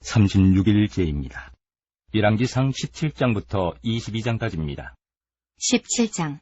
36일째입니다. 열왕기상 17장부터 22장까지입니다. 17장.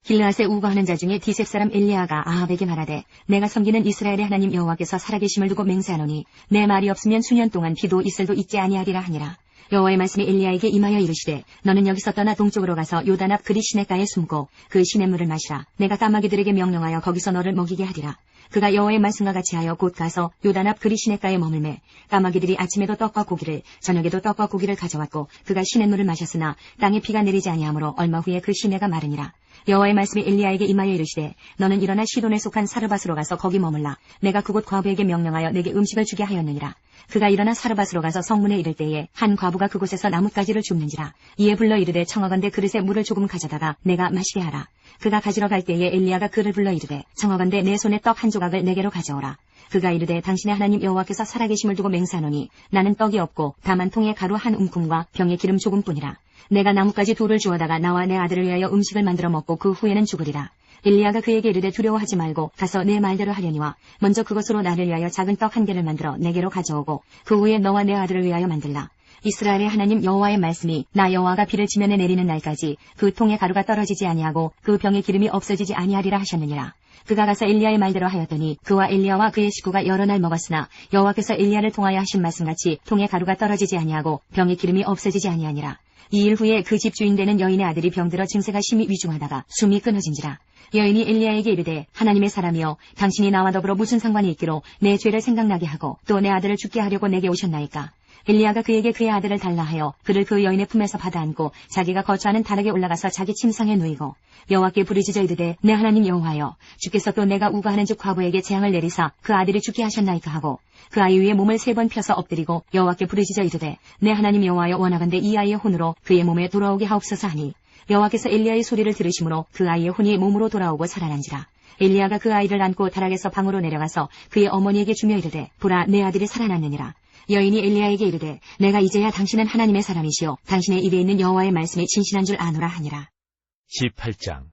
길르앗에 우거하는 자 중에 디셉 사람 엘리야가 아합에게 말하되, 내가 섬기는 이스라엘의 하나님 여호와께서 살아계심을 두고 맹세하노니 내 말이 없으면 수년 동안 비도 이슬도 있지 아니하리라 하니라. 여호와의 말씀이 엘리야에게 임하여 이르시되, 너는 여기서 떠나 동쪽으로 가서 요단 앞 그리 시냇가에 숨고 그 시냇물을 마시라. 내가 까마귀들에게 명령하여 거기서 너를 먹이게 하리라. 그가 여호와의 말씀과 같이 하여 곧 가서 요단 앞 그리 시냇가에 머물매 까마귀들이 아침에도 떡과 고기를 저녁에도 떡과 고기를 가져왔고 그가 시냇물을 마셨으나 땅에 비가 내리지 아니하므로 얼마 후에 그 시내가 마르니라. 여호와의 말씀이 엘리야에게 임하여 이르시되, 너는 일어나 시돈에 속한 사르밧으로 가서 거기 머물라. 내가 그곳 과부에게 명령하여 내게 음식을 주게 하였느니라. 그가 일어나 사르밧으로 가서 성문에 이를 때에 한 과부가 그곳에서 나뭇가지를 줍는지라. 이에 불러 이르되, 청하건대 그릇에 물을 조금 가져다가 내가 마시게 하라. 그가 가지러 갈 때에 엘리야가 그를 불러 이르되, 청하건대 내 손에 떡 한 조각을 내게로 가져오라. 그가 이르되, 당신의 하나님 여호와께서 살아계심을 두고 맹세하노니 나는 떡이 없고 다만 통에 가루 한 움큼과 병에 기름 조금뿐이라. 내가 나뭇가지 둘을 주워다가 나와 내 아들을 위하여 음식을 만들어 먹고 그 후에는 죽으리라. 엘리야가 그에게 이르되, 두려워하지 말고 가서 내 말대로 하려니와 먼저 그것으로 나를 위하여 작은 떡 한 개를 만들어 내게로 가져오고 그 후에 너와 내 아들을 위하여 만들라. 이스라엘의 하나님 여호와의 말씀이 나 여호와가 비를 지면에 내리는 날까지 그 통에 가루가 떨어지지 아니하고 그 병에 기름이 없어지지 아니하리라 하셨느니라. 그가 가서 엘리야의 말대로 하였더니 그와 엘리야와 그의 식구가 여러 날 먹었으나 여호와께서 엘리야를 통하여 하신 말씀같이 통에 가루가 떨어지지 아니하고 병에 기름이 없어지지 아니하니라. 2일 후에 그 집주인 되는 여인의 아들이 병들어 증세가 심히 위중하다가 숨이 끊어진지라. 여인이 엘리야에게 이르되, 하나님의 사람이여, 당신이 나와 더불어 무슨 상관이 있기로 내 죄를 생각나게 하고 또 내 아들을 죽게 하려고 내게 오셨나이까. 엘리야가 그에게 그의 아들을 달라 하여 그를 그 여인의 품에서 받아 안고 자기가 거처하는 다락에 올라가서 자기 침상에 누이고 여호와께 부르짖어 이르되, 내 하나님 여호와여, 주께서 또 내가 우거하는 즉 과부에게 재앙을 내리사 그 아들이 죽게 하셨나이까 하고 그 아이 위에 몸을 3번 펴서 엎드리고 여호와께 부르짖어 이르되, 내 하나님 여호와여, 원하건대 이 아이의 혼으로 그의 몸에 돌아오게 하옵소서 하니 여호와께서 엘리야의 소리를 들으심으로 그 아이의 혼이 몸으로 돌아오고 살아난지라. 엘리야가 그 아이를 안고 다락에서 방으로 내려가서 그의 어머니에게 주며 이르되, 보라, 내 아들이 살아났느니라. 여인이 엘리야에게 이르되, 내가 이제야 당신은 하나님의 사람이시오 당신의 입에 있는 여호와의 말씀이 진실한 줄 아노라 하니라. 18장.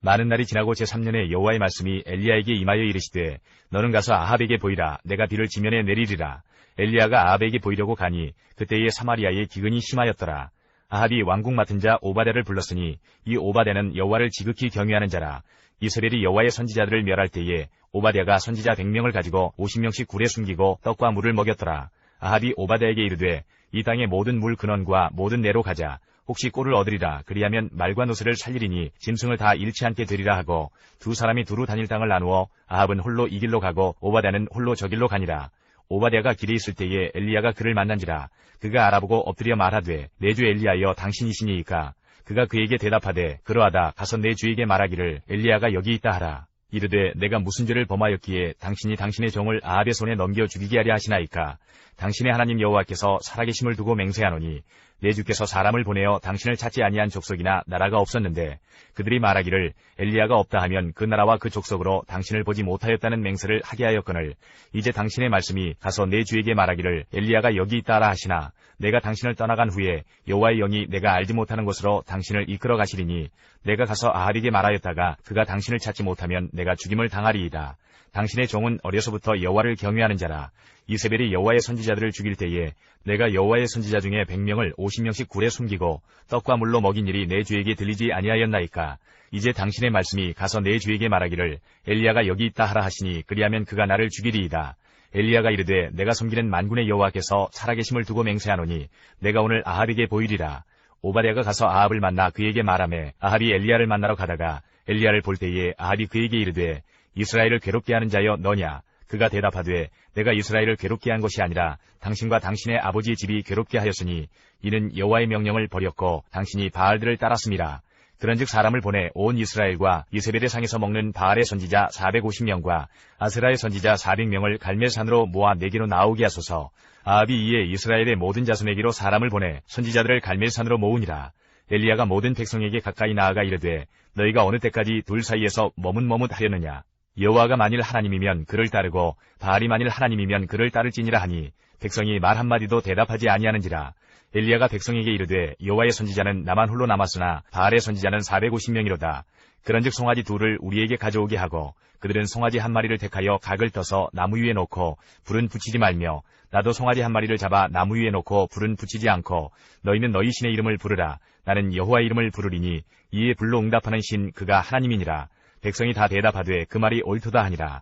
많은 날이 지나고 제3년에 여호와의 말씀이 엘리야에게 임하여 이르시되, 너는 가서 아합에게 보이라. 내가 비를 지면에 내리리라. 엘리야가 아합에게 보이려고 가니 그때에 사마리아에 기근이 심하였더라. 아합이 왕궁 맡은 자 오바댜를 불렀으니 이 오바댜는 여호와를 지극히 경외하는 자라. 이스라엘이 여호와의 선지자들을 멸할 때에 오바댜가 선지자 100명을 가지고 50명씩 굴에 숨기고 떡과 물을 먹였더라. 아합이 오바댜에게 이르되, 이 땅의 모든 물 근원과 모든 내로 가자. 혹시 꼴을 얻으리라. 그리하면 말과 노새를 살리리니 짐승을 다 잃지 않게 되리라 하고 두 사람이 두루 다닐 땅을 나누어 아합은 홀로 이 길로 가고 오바댜는 홀로 저 길로 가니라. 오바댜가 길에 있을 때에 엘리야가 그를 만난지라. 그가 알아보고 엎드려 말하되, 내 주 엘리야여, 당신이시니이까. 그가 그에게 대답하되, 그러하다. 가서 내 주에게 말하기를 엘리야가 여기 있다 하라. 이르되, 내가 무슨 죄를 범하였기에 당신이 당신의 종을 아합의 손에 넘겨 죽이게 하려 하시나이까. 당신의 하나님 여호와께서 살아계심을 두고 맹세하노니 내 주께서 사람을 보내어 당신을 찾지 아니한 족속이나 나라가 없었는데 그들이 말하기를 엘리야가 없다 하면 그 나라와 그 족속으로 당신을 보지 못하였다는 맹세를 하게 하였거늘 이제 당신의 말씀이 가서 내 주에게 말하기를 엘리야가 여기 있다라 하시나 내가 당신을 떠나간 후에 여호와의 영이 내가 알지 못하는 곳으로 당신을 이끌어 가시리니 내가 가서 아합에게 말하였다가 그가 당신을 찾지 못하면 내가 죽임을 당하리이다. 당신의 종은 어려서부터 여호와를 경외하는 자라. 이세벨이 여호와의 선지자들을 죽일 때에 내가 여호와의 선지자 중에 100명을 50명씩 굴에 숨기고 떡과 물로 먹인 일이 내 주에게 들리지 아니하였나이까. 이제 당신의 말씀이 가서 내 주에게 말하기를 엘리야가 여기 있다 하라 하시니 그리하면 그가 나를 죽이리이다. 엘리야가 이르되, 내가 섬기는 만군의 여호와께서 살아계심을 두고 맹세하노니 내가 오늘 아합에게 보이리라. 오바댜가 가서 아합을 만나 그에게 말하매 아합이 엘리야를 만나러 가다가 엘리야를 볼 때에 아합이 그에게 이르되, 이스라엘을 괴롭게 하는 자여 너냐? 그가 대답하되, 내가 이스라엘을 괴롭게 한 것이 아니라 당신과 당신의 아버지의 집이 괴롭게 하였으니 이는 여호와의 명령을 버렸고 당신이 바알들을 따랐음이라. 그런즉 사람을 보내 온 이스라엘과 이세벨의 상에서 먹는 바알의 선지자 450명과 아세라의 선지자 400명을 갈멜산으로 모아 내게로 나오게 하소서. 아합이 이에 이스라엘의 모든 자손에게로 사람을 보내 선지자들을 갈멜산으로 모으니라. 엘리야가 모든 백성에게 가까이 나아가 이르되, 너희가 어느 때까지 둘 사이에서 머뭇머뭇하려느냐? 여호와가 만일 하나님이면 그를 따르고 바알이 만일 하나님이면 그를 따를지니라 하니 백성이 말 한마디도 대답하지 아니하는지라. 엘리야가 백성에게 이르되, 여호와의 선지자는 나만 홀로 남았으나 바알의 선지자는 450명이로다. 그런즉 송아지 둘을 우리에게 가져오게 하고 그들은 송아지 한 마리를 택하여 각을 떠서 나무 위에 놓고 불은 붙이지 말며 나도 송아지 한 마리를 잡아 나무 위에 놓고 불은 붙이지 않고 너희는 너희 신의 이름을 부르라. 나는 여호와의 이름을 부르리니 이에 불로 응답하는 신 그가 하나님이니라. 백성이 다 대답하되 그 말이 옳도다 하니라.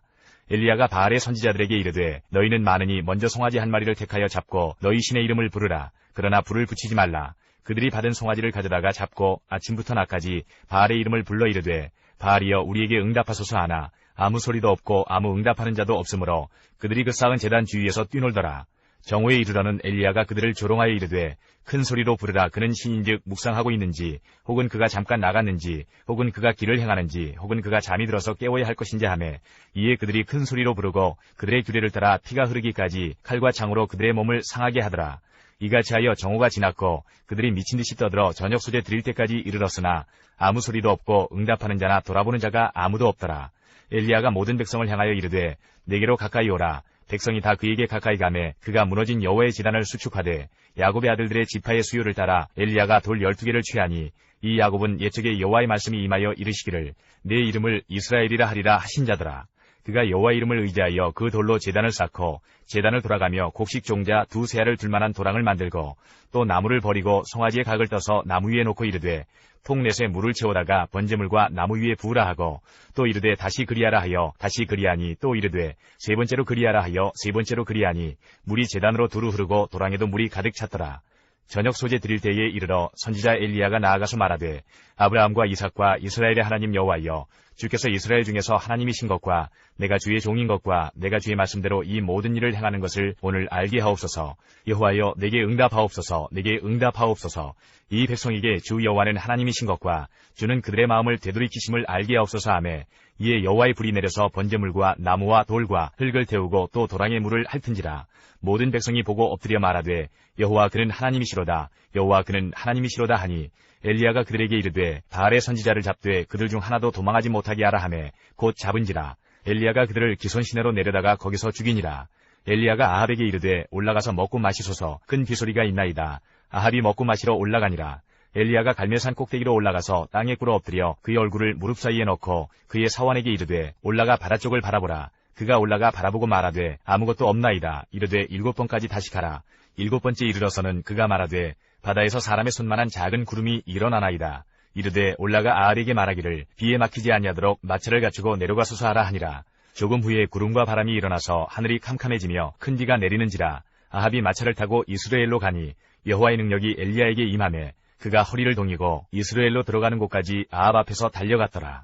엘리야가 바알의 선지자들에게 이르되 너희는 많으니 먼저 송아지 한 마리를 택하여 잡고 너희 신의 이름을 부르라. 그러나 불을 붙이지 말라. 그들이 받은 송아지를 가져다가 잡고 아침부터 낮까지 바알의 이름을 불러 이르되 바알이여 우리에게 응답하소서 하나 아무 소리도 없고 아무 응답하는 자도 없으므로 그들이 그 쌓은 제단 주위에서 뛰놀더라. 정오에 이르러는 엘리야가 그들을 조롱하여 이르되 큰 소리로 부르라. 그는 신인즉 묵상하고 있는지 혹은 그가 잠깐 나갔는지 혹은 그가 길을 행하는지 혹은 그가 잠이 들어서 깨워야 할 것인지 하매 이에 그들이 큰 소리로 부르고 그들의 규례를 따라 피가 흐르기까지 칼과 창으로 그들의 몸을 상하게 하더라. 이같이 하여 정오가 지났고 그들이 미친 듯이 떠들어 저녁 소재 드릴 때까지 이르렀으나 아무 소리도 없고 응답하는 자나 돌아보는 자가 아무도 없더라. 엘리야가 모든 백성을 향하여 이르되 내게로 가까이 오라. 백성이 다 그에게 가까이 가매 그가 무너진 여호와의 제단을 수축하되 야곱의 아들들의 지파의 수요를 따라 엘리야가 돌 12개를 취하니 이 야곱은 옛적에 여호와의 말씀이 임하여 이르시기를 내 이름을 이스라엘이라 하리라 하신 자더라. 그가 여호와의 이름을 의지하여 그 돌로 제단을 쌓고 제단을 돌아가며 곡식 종자 2-3알을 둘만한 도랑을 만들고 또 나무를 버리고 송아지의 각을 떠서 나무 위에 놓고 이르되 통넷에 물을 채우다가 번제물과 나무 위에 부으라 하고 또 이르되 다시 그리하라 하여 다시 그리하니 또 이르되 세 번째로 그리하라 하여 세 번째로 그리하니 물이 제단으로 두루 흐르고 도랑에도 물이 가득 찼더라. 저녁 소재 드릴 때에 이르러 선지자 엘리야가 나아가서 말하되 아브라함과 이삭과 이스라엘의 하나님 여호와여 주께서 이스라엘 중에서 하나님이신 것과 내가 주의 종인 것과 내가 주의 말씀대로 이 모든 일을 행하는 것을 오늘 알게 하옵소서. 여호와여 내게 응답하옵소서. 내게 응답하옵소서. 이 백성에게 주 여호와는 하나님이신 것과 주는 그들의 마음을 되돌이키심을 알게 하옵소서 하매 이에 여호와의 불이 내려서 번제물과 나무와 돌과 흙을 태우고 또 도랑의 물을 핥은지라. 모든 백성이 보고 엎드려 말하되 여호와 그는 하나님이시로다. 여호와 그는 하나님이시로다 하니 엘리야가 그들에게 이르되 바알의 선지자를 잡되 그들 중 하나도 도망하지 못하게 하라 하매 곧 잡은지라. 엘리야가 그들을 기손 시내로 내려다가 거기서 죽이니라. 엘리야가 아합에게 이르되 올라가서 먹고 마시소서. 큰 비소리가 있나이다. 아합이 먹고 마시러 올라가니라. 엘리야가 갈멜산 꼭대기로 올라가서 땅에 꿇어 엎드려 그의 얼굴을 무릎 사이에 넣고 그의 사원에게 이르되 올라가 바다 쪽을 바라보라. 그가 올라가 바라보고 말하되 아무것도 없나이다. 이르되 7번까지 다시 가라. 7번째 이르러서는 그가 말하되 바다에서 사람의 손만한 작은 구름이 일어나나이다. 이르되 올라가 아합에게 말하기를 비에 막히지 아니하도록 마차를 갖추고 내려가소서 하라 하니라. 조금 후에 구름과 바람이 일어나서 하늘이 캄캄해지며 큰 비가 내리는지라. 아합이 마차를 타고 이스라엘로 가니 여호와의 능력이 엘리야에게 임하매 그가 허리를 동이고 이스라엘로 들어가는 곳까지 아합 앞에서 달려갔더라.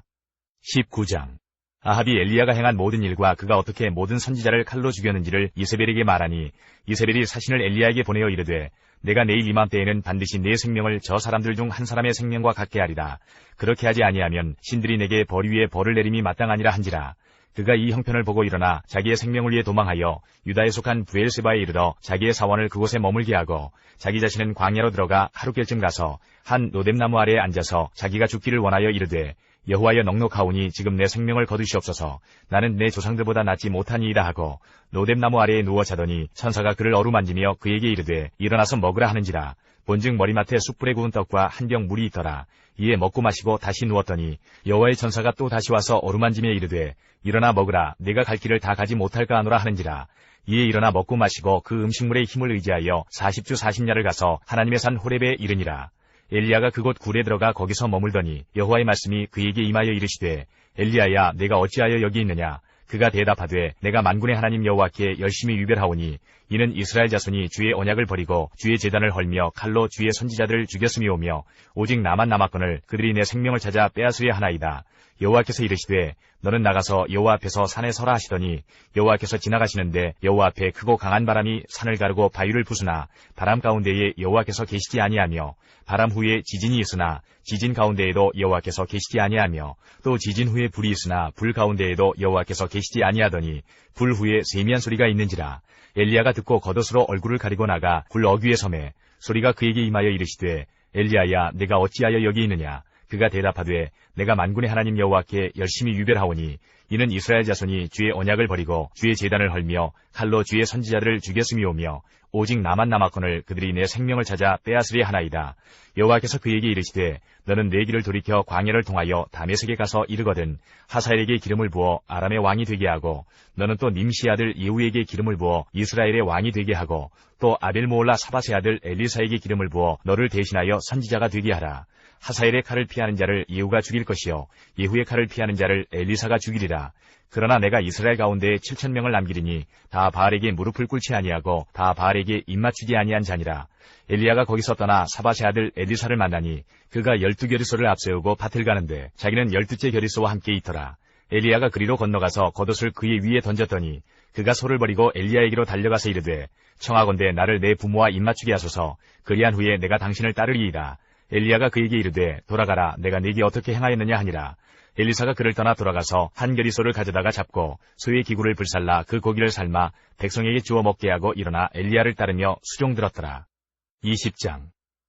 19장 아합이 엘리야가 행한 모든 일과 그가 어떻게 모든 선지자를 칼로 죽였는지를 이세벨에게 말하니 이세벨이 사신을 엘리야에게 보내어 이르되 내가 내일 이맘때에는 반드시 내 생명을 저 사람들 중 한 사람의 생명과 같게 하리라. 그렇게 하지 아니하면 신들이 내게 벌 위에 벌을 내림이 마땅하니라 한지라. 그가 이 형편을 보고 일어나 자기의 생명을 위해 도망하여 유다에 속한 브엘세바에 이르러 자기의 사원을 그곳에 머물게 하고 자기 자신은 광야로 들어가 하루길쯤 가서 한 로뎀나무 아래에 앉아서 자기가 죽기를 원하여 이르되 여호와여 넉넉하오니 지금 내 생명을 거두시옵소서. 나는 내 조상들보다 낫지 못하니이다 하고 로뎀나무 아래에 누워 자더니 천사가 그를 어루만지며 그에게 이르되 일어나서 먹으라 하는지라. 본즉 머리맡에 숯불에 구운 떡과 한 병 물이 있더라. 이에 먹고 마시고 다시 누웠더니 여호와의 천사가 또 다시 와서 어루만지며 이르되 일어나 먹으라. 내가 갈 길을 다 가지 못할까 하노라 하는지라. 이에 일어나 먹고 마시고 그 음식물의 힘을 의지하여 40주 40야를 가서 하나님의 산 호렙에 이르니라. 엘리야가 그곳 굴에 들어가 거기서 머물더니 여호와의 말씀이 그에게 임하여 이르시되 엘리야야 내가 어찌하여 여기 있느냐. 그가 대답하되 내가 만군의 하나님 여호와께 열심히 유별하오니 이는 이스라엘 자손이 주의 언약을 버리고 주의 제단을 헐며 칼로 주의 선지자들을 죽였음이오며 오직 나만 남았거늘 그들이 내 생명을 찾아 빼앗으려 하나이다. 여호와께서 이르시되 너는 나가서 여호와 앞에서 산에 서라 하시더니 여호와께서 지나가시는데 여호와 앞에 크고 강한 바람이 산을 가르고 바위를 부수나 바람 가운데에 여호와께서 계시지 아니하며 바람 후에 지진이 있으나 지진 가운데에도 여호와께서 계시지 아니하며 또 지진 후에 불이 있으나 불 가운데에도 여호와께서 계시지 아니하더니 불 후에 세미한 소리가 있는지라. 엘리야가 듣고 겉옷으로 얼굴을 가리고 나가 굴 어귀에 섬에 소리가 그에게 임하여 이르시되 엘리야야 내가 어찌하여 여기 있느냐. 그가 대답하되 내가 만군의 하나님 여호와께 열심히 유별하오니 이는 이스라엘 자손이 주의 언약을 버리고 주의 제단을 헐며 칼로 주의 선지자들을 죽였음이오며 오직 나만 남았거늘 그들이 내 생명을 찾아 빼앗으리 하나이다. 여호와께서 그에게 이르시되 너는 내 길을 돌이켜 광야를 통하여 다메섹에 가서 이르거든 하사엘에게 기름을 부어 아람의 왕이 되게 하고 너는 또 님시 아들 예후에게 기름을 부어 이스라엘의 왕이 되게 하고 또 아벨모올라 사바세 아들 엘리사에게 기름을 부어 너를 대신하여 선지자가 되게 하라. 하사엘의 칼을 피하는 자를 예후가 죽일 것이요 예후의 칼을 피하는 자를 엘리사가 죽이리라. 그러나 내가 이스라엘 가운데 7,000명을 남기리니 다 바알에게 무릎을 꿇지 아니하고 다 바알에게 입맞추지 아니한 자니라. 엘리야가 거기서 떠나 사바세 아들 엘리사를 만나니 그가 12겨리소를 앞세우고 밭을 가는데 자기는 12째 겨리소와 함께 있더라. 엘리야가 그리로 건너가서 겉옷을 그의 위에 던졌더니 그가 소를 버리고 엘리야에게로 달려가서 이르되 청하건대 나를 내 부모와 입맞추게 하소서. 그리한 후에 내가 당신을 따르리이다. 엘리야가 그에게 이르되 돌아가라. 내가 네게 어떻게 행하였느냐 하니라. 엘리사가 그를 떠나 돌아가서 한 겨리소를 가져다가 잡고 소의 기구를 불살라 그 고기를 삶아 백성에게 주어 먹게 하고 일어나 엘리야를 따르며 수종들었더라. 20장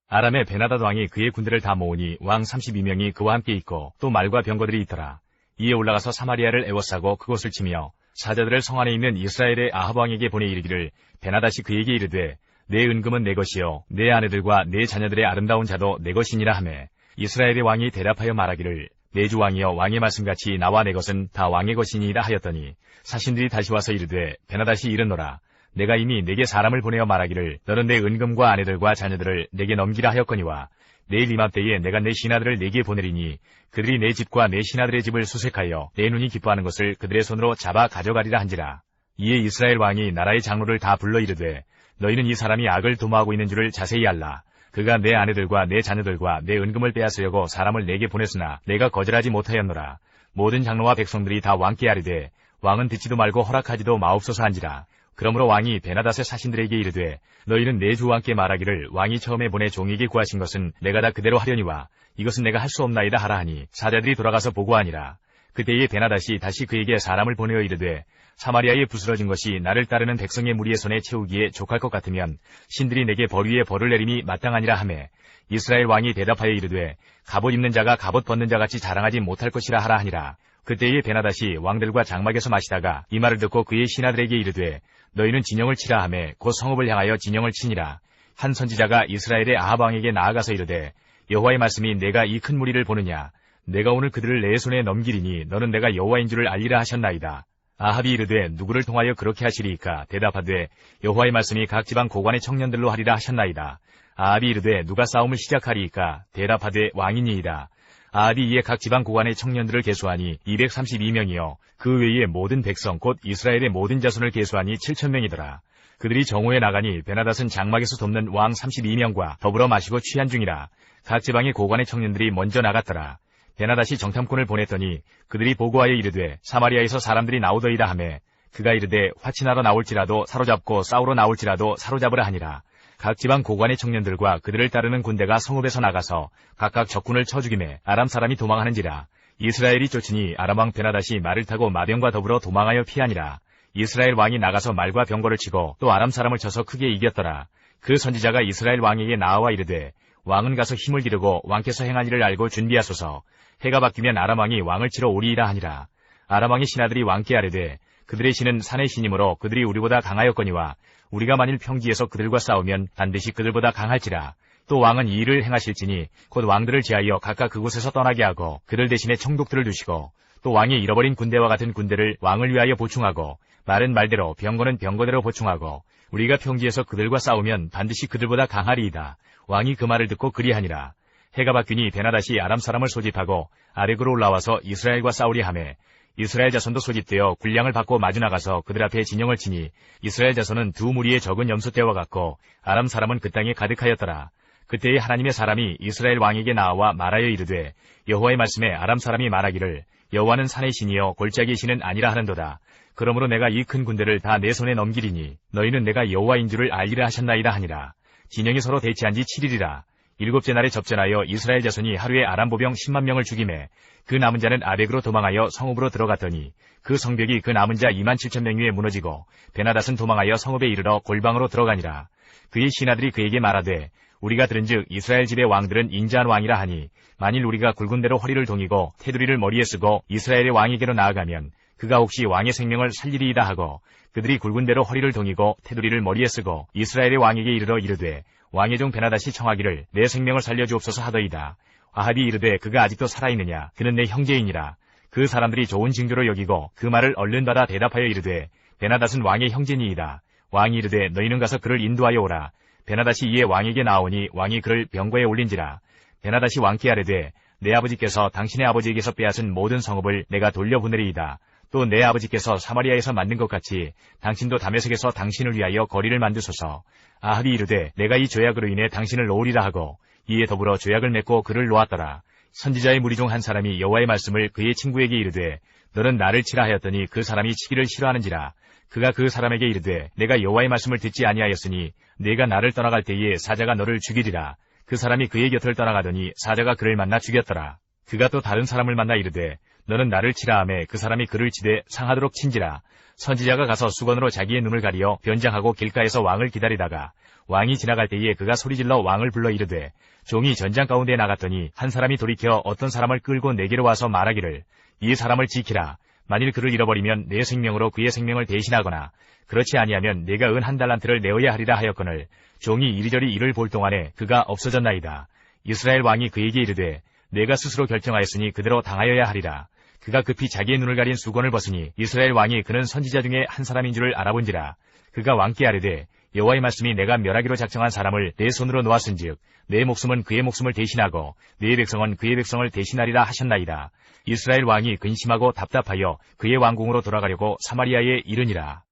아람의 베나닷 왕이 그의 군대를 다 모으니 왕 32명이 그와 함께 있고 또 말과 병거들이 있더라. 이에 올라가서 사마리아를 에워싸고 그곳을 치며 사자들을 성 안에 있는 이스라엘의 아합 왕에게 보내 이르기를 베나닷이 그에게 이르되 내 은금은 내 것이요 내 아내들과 내 자녀들의 아름다운 자도 내 것이니라 하매 이스라엘의 왕이 대답하여 말하기를 내 주 왕이여 왕의 말씀같이 나와 내 것은 다 왕의 것이니이다 하였더니 사신들이 다시 와서 이르되 베나닷이 이르노라. 내가 이미 내게 사람을 보내어 말하기를 너는 내 은금과 아내들과 자녀들을 내게 넘기라 하였거니와 내일 이맘때에 내가 내 신하들을 내게 보내리니 그들이 내 집과 내 신하들의 집을 수색하여 내 눈이 기뻐하는 것을 그들의 손으로 잡아 가져가리라 한지라. 이에 이스라엘 왕이 나라의 장로를 다 불러 이르되 너희는 이 사람이 악을 도모하고 있는 줄을 자세히 알라. 그가 내 아내들과 내 자녀들과 내 은금을 빼앗으려고 사람을 내게 보냈으나 내가 거절하지 못하였노라. 모든 장로와 백성들이 다 왕께 아뢰되 왕은 듣지도 말고 허락하지도 마옵소서 한지라. 그러므로 왕이 베나닷의 사신들에게 이르되 너희는 내 주 왕께 말하기를 왕이 처음에 보내 종에게 구하신 것은 내가 다 그대로 하려니와 이것은 내가 할 수 없나이다 하라 하니 사자들이 돌아가서 보고하니라. 그때에 베나닷이 다시 그에게 사람을 보내어 이르되 사마리아에 부스러진 것이 나를 따르는 백성의 무리의 손에 채우기에 족할 것 같으면 신들이 내게 벌 위에 벌을 내림이 마땅하니라 하매 이스라엘 왕이 대답하여 이르되 갑옷 입는 자가 갑옷 벗는 자같이 자랑하지 못할 것이라 하라 하니라. 그때에 베나닷이 왕들과 장막에서 마시다가 이 말을 듣고 그의 신하들에게 이르되 너희는 진영을 치라 하매 곧 성읍을 향하여 진영을 치니라. 한 선지자가 이스라엘의 아합 왕에게 나아가서 이르되 여호와의 말씀이 내가 이 큰 무리를 보느냐. 내가 오늘 그들을 내 손에 넘기리니 너는 내가 여호와인 줄을 알리라 하셨나이다. 아합이 이르되 누구를 통하여 그렇게 하시리이까. 대답하되 여호와의 말씀이 각 지방 고관의 청년들로 하리라 하셨나이다. 아합이 이르되 누가 싸움을 시작하리이까. 대답하되 왕이니이다. 아합이 이에 각 지방 고관의 청년들을 계수하니 232명이요 그 외의 모든 백성 곧 이스라엘의 모든 자손을 계수하니 7,000명이더라. 그들이 정오에 나가니 베나닷은 장막에서 돕는 왕 32명과 더불어 마시고 취한 중이라. 각 지방의 고관의 청년들이 먼저 나갔더라. 베나닷이 정탐꾼을 보냈더니 그들이 보고하여 이르되 사마리아에서 사람들이 나오더이다 하매 그가 이르되 화친하러 나올지라도 사로잡고 싸우러 나올지라도 사로잡으라 하니라. 각 지방 고관의 청년들과 그들을 따르는 군대가 성읍에서 나가서 각각 적군을 쳐 죽이매 아람 사람이 도망하는지라. 이스라엘이 쫓으니 아람 왕 베나닷이 말을 타고 마병과 더불어 도망하여 피하니라. 이스라엘 왕이 나가서 말과 병거를 치고 또 아람 사람을 쳐서 크게 이겼더라. 그 선지자가 이스라엘 왕에게 나와 이르되 왕은 가서 힘을 기르고 왕께서 행한 일을 알고 준비하소서. 해가 바뀌면 아람 왕이 왕을 치러 오리이라 하니라. 아람 왕의 신하들이 왕께 아뢰되 그들의 신은 산의 신이므로 그들이 우리보다 강하였거니와 우리가 만일 평지에서 그들과 싸우면 반드시 그들보다 강할지라. 또 왕은 이 일을 행하실지니 곧 왕들을 제하여 각각 그곳에서 떠나게 하고 그들 대신에 총독들을 두시고 또 왕이 잃어버린 군대와 같은 군대를 왕을 위하여 보충하고 말은 말대로 병거는 병거대로 보충하고 우리가 평지에서 그들과 싸우면 반드시 그들보다 강하리이다. 왕이 그 말을 듣고 그리하니라. 해가 바뀌니 베나닷이 아람 사람을 소집하고 아렉으로 올라와서 이스라엘과 싸우리 하매 이스라엘 자손도 소집되어 군량을 받고 마주 나가서 그들 앞에 진영을 치니 이스라엘 자손은 두 무리의 적은 염소떼와 같고 아람 사람은 그 땅에 가득하였더라. 그때에 하나님의 사람이 이스라엘 왕에게 나와 말하여 이르되 여호와의 말씀에 아람 사람이 말하기를 여호와는 산의 신이여 골짜기의 신은 아니라 하는도다. 그러므로 내가 이 큰 군대를 다 내 손에 넘기리니 너희는 내가 여호와인 줄을 알리라 하셨나이다 하니라. 진영이 서로 대치한 지 7일이라. 7째 날에 접전하여 이스라엘 자손이 하루에 아람 보병 10만 명을 죽이매 그 남은 자는 아벡으로 도망하여 성읍으로 들어갔더니 그 성벽이 그 남은 자 27,000명 위에 무너지고 베나닷은 도망하여 성읍에 이르러 골방으로 들어가니라. 그의 신하들이 그에게 말하되 우리가 들은즉 이스라엘 집의 왕들은 인자한 왕이라 하니 만일 우리가 굵은 대로 허리를 동이고 테두리를 머리에 쓰고 이스라엘의 왕에게로 나아가면 그가 혹시 왕의 생명을 살리리이다 하고 그들이 굵은 대로 허리를 동이고 테두리를 머리에 쓰고 이스라엘의 왕에게 이르러 이르되 왕의 종 베나다시 청하기를 내 생명을 살려주옵소서 하더이다. 아합이 이르되 그가 아직도 살아있느냐 그는 내 형제이니라. 그 사람들이 좋은 징조로 여기고 그 말을 얼른 받아 대답하여 이르되 베나닷은 왕의 형제니이다. 왕이 이르되 너희는 가서 그를 인도하여 오라. 베나닷이 이에 왕에게 나오니 왕이 그를 병거에 올린지라. 베나닷이 왕께 아뢰되 내 아버지께서 당신의 아버지에게서 빼앗은 모든 성읍을 내가 돌려보내리이다. 또 내 아버지께서 사마리아에서 만든 것 같이 당신도 다메섹에서 당신을 위하여 거리를 만드소서. 아합이 이르되 내가 이 죄악으로 인해 당신을 놓으리라 하고 이에 더불어 죄악을 맺고 그를 놓았더라. 선지자의 무리 중 한 사람이 여호와의 말씀을 그의 친구에게 이르되 너는 나를 치라 하였더니 그 사람이 치기를 싫어하는지라. 그가 그 사람에게 이르되 내가 여호와의 말씀을 듣지 아니하였으니 네가 나를 떠나갈 때에 사자가 너를 죽이리라. 그 사람이 그의 곁을 떠나가더니 사자가 그를 만나 죽였더라. 그가 또 다른 사람을 만나 이르되 너는 나를 치라 하매 그 사람이 그를 치되 상하도록 친지라. 선지자가 가서 수건으로 자기의 눈을 가리어 변장하고 길가에서 왕을 기다리다가 왕이 지나갈 때에 그가 소리질러 왕을 불러 이르되 종이 전장 가운데 나갔더니 한 사람이 돌이켜 어떤 사람을 끌고 내게로 와서 말하기를 이 사람을 지키라. 만일 그를 잃어버리면 내 생명으로 그의 생명을 대신하거나 그렇지 아니하면 내가 은 1달란트를 내어야 하리라 하였거늘 종이 이리저리 이를 볼 동안에 그가 없어졌나이다. 이스라엘 왕이 그에게 이르되 내가 스스로 결정하였으니 그대로 당하여야 하리라. 그가 급히 자기의 눈을 가린 수건을 벗으니 이스라엘 왕이 그는 선지자 중에 한 사람인 줄을 알아본지라. 그가 왕께 아뢰되 여호와의 말씀이 내가 멸하기로 작정한 사람을 내 손으로 놓았은즉 내 목숨은 그의 목숨을 대신하고 내 백성은 그의 백성을 대신하리라 하셨나이다. 이스라엘 왕이 근심하고 답답하여 그의 왕궁으로 돌아가려고 사마리아에 이르니라.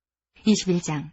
21장.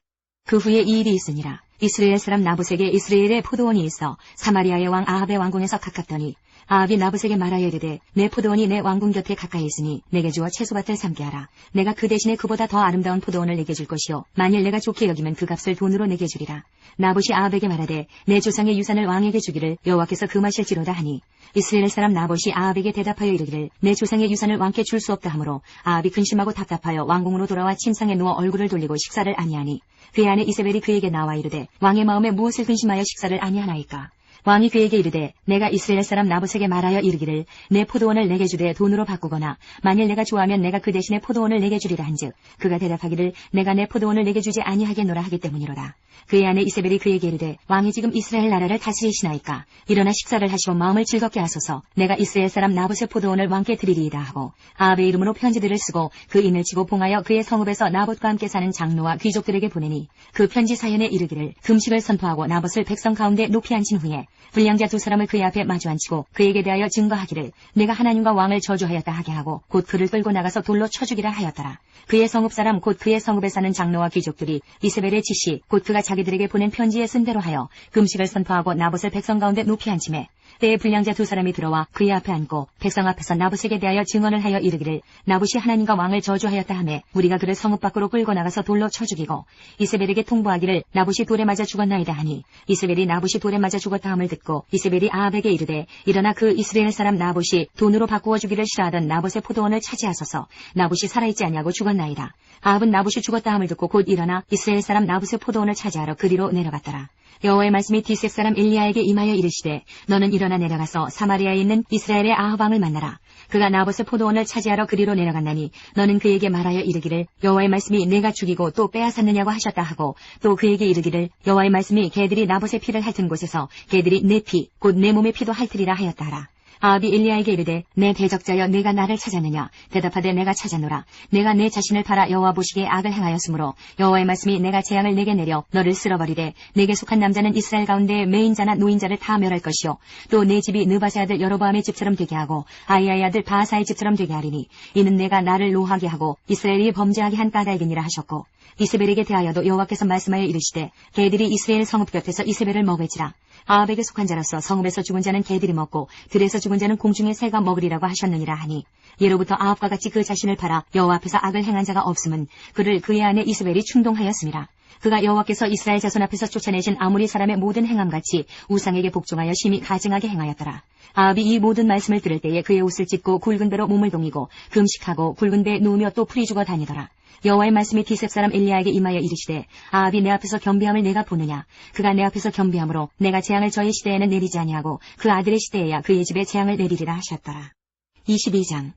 그 후에 이 일이 있으니라. 이스라엘 사람 나봇에게 이스라엘의 포도원이 있어 사마리아의 왕 아합의 왕궁에서 가깝더니 아합이 나봇에게 말하여 이르되 내 포도원이 내 왕궁 곁에 가까이 있으니 내게 주어 채소밭을 삼게 하라. 내가 그 대신에 그보다 더 아름다운 포도원을 내게 줄 것이요 만일 내가 좋게 여기면 그 값을 돈으로 내게 주리라. 나봇이 아합에게 말하되 내 조상의 유산을 왕에게 주기를 여호와께서 금하실지로다 하니 이스라엘 사람 나봇이 아합에게 대답하여 이르기를 내 조상의 유산을 왕께 줄 수 없다 하므로 아합이 근심하고 답답하여 왕궁으로 돌아와 침상에 누워 얼굴을 돌리고 식사를 아니하니 그의 아내 이세벨이 그에게 나와 이르되 왕의 마음에 무엇을 근심하여 식사를 아니하나이까. 왕이 그에게 이르되 내가 이스라엘 사람 나봇에게 말하여 이르기를 내 포도원을 내게 주되 돈으로 바꾸거나 만일 내가 좋아하면 내가 그 대신에 포도원을 내게 주리라 한즉 그가 대답하기를 내가 내 포도원을 내게 주지 아니하겠노라 하기 때문이로다. 그의 아내 이세벨이 그에게 이르되 왕이 지금 이스라엘 나라를 다스리시나이까. 일어나 식사를 하시고 마음을 즐겁게 하소서. 내가 이스라엘 사람 나봇의 포도원을 왕께 드리리이다 하고 아합의 이름으로 편지들을 쓰고 그 인을 치고 봉하여 그의 성읍에서 나봇과 함께 사는 장로와 귀족들에게 보내니 그 편지 사연에 이르기를 금식을 선포하고 나봇을 백성 가운데 높이 앉힌 후에 불량자 2사람을 그의 앞에 마주 앉히고 그에게 대하여 증거하기를 내가 하나님과 왕을 저주하였다 하게 하고 곧 그를 끌고 나가서 돌로 쳐 죽이라 하였더라. 그의 성읍 사람 곧 그의 성읍에 사는 장로와 귀족들이 이세벨의 지시 곧 그가 자기들에게 보낸 편지에 쓴 대로 하여 금식을 선포하고 나봇을 백성 가운데 높이 앉히매 때에 불량자 2사람이 들어와 그의 앞에 앉고 백성 앞에서 나봇에게 대하여 증언을 하여 이르기를 나봇이 하나님과 왕을 저주하였다 하매 우리가 그를 성읍 밖으로 끌고 나가서 돌로 쳐 죽이고 이세벨에게 통보하기를 나봇이 돌에 맞아 죽었나이다 하니 이세벨이 나봇이 돌에 맞아 죽었다 함을 듣고 이세벨이 아합에게 이르되 일어나 그 이스라엘 사람 나봇이 돈으로 바꾸어 주기를 싫어하던 나봇의 포도원을 차지하소서. 나봇이 살아있지 아니하고 죽었나이다. 아합은 나봇이 죽었다 함을 듣고 곧 일어나 이스라엘 사람 나봇의 포도원을 차지하러 그리로 내려갔더라. 여호와의 말씀이 디셉 사람 엘리야에게 임하여 이르시되 너는 일어나 내려가서 사마리아에 있는 이스라엘의 아합 왕을 만나라. 그가 나봇의 포도원을 차지하러 그리로 내려갔나니 너는 그에게 말하여 이르기를 여호와의 말씀이 내가 죽이고 또 빼앗았느냐고 하셨다 하고 또 그에게 이르기를 여호와의 말씀이 개들이 나봇의 피를 핥은 곳에서 개들이 내 피 곧 내 몸의 피도 핥으리라 하였다 하라. 아합이 엘리야에게 이르되 내 대적자여 내가 나를 찾았느냐. 대답하되 내가 찾아노라. 내가 내 자신을 팔아 여호와 보시기에 악을 행하였으므로 여호와의 말씀이 내가 재앙을 내게 내려 너를 쓸어버리되 내게 속한 남자는 이스라엘 가운데 매인자나 노인자를 다 멸할 것이요 또 내 집이 느바세 아들 여로보암의 집처럼 되게 하고 아이야의 아들 바하사의 집처럼 되게 하리니 이는 내가 나를 노하게 하고 이스라엘이 범죄하게 한 까닭이니라 하셨고 이세벨에게 대하여도 여호와께서 말씀하여 이르시되 개들이 이스라엘 성읍 곁에서 이세벨을 먹을지라. 아합에게 속한 자로서 성읍에서 죽은 자는 개들이 먹고 들에서 죽은 자는 공중의 새가 먹으리라고 하셨느니라 하니 예로부터 아합과 같이 그 자신을 팔아 여호와 앞에서 악을 행한 자가 없음은 그를 그의 아내 이세벨이 충동하였습니다. 그가 여호와께서 이스라엘 자손 앞에서 쫓아내신 아모리 사람의 모든 행함같이 우상에게 복종하여 심히 가증하게 행하였더라. 아합이 이 모든 말씀을 들을 때에 그의 옷을 찢고 굵은 배로 몸을 동이고 금식하고 굵은 배에 누우며 또 풀이 죽어 다니더라. 여호와의 말씀이 디셉 사람 엘리야에게 임하여 이르시되 아합이 내 앞에서 겸비함을 내가 보느냐. 그가 내 앞에서 겸비함으로 내가 재앙을 저의 시대에는 내리지 아니하고 그 아들의 시대에야 그의 집에 재앙을 내리리라 하셨더라. 22장.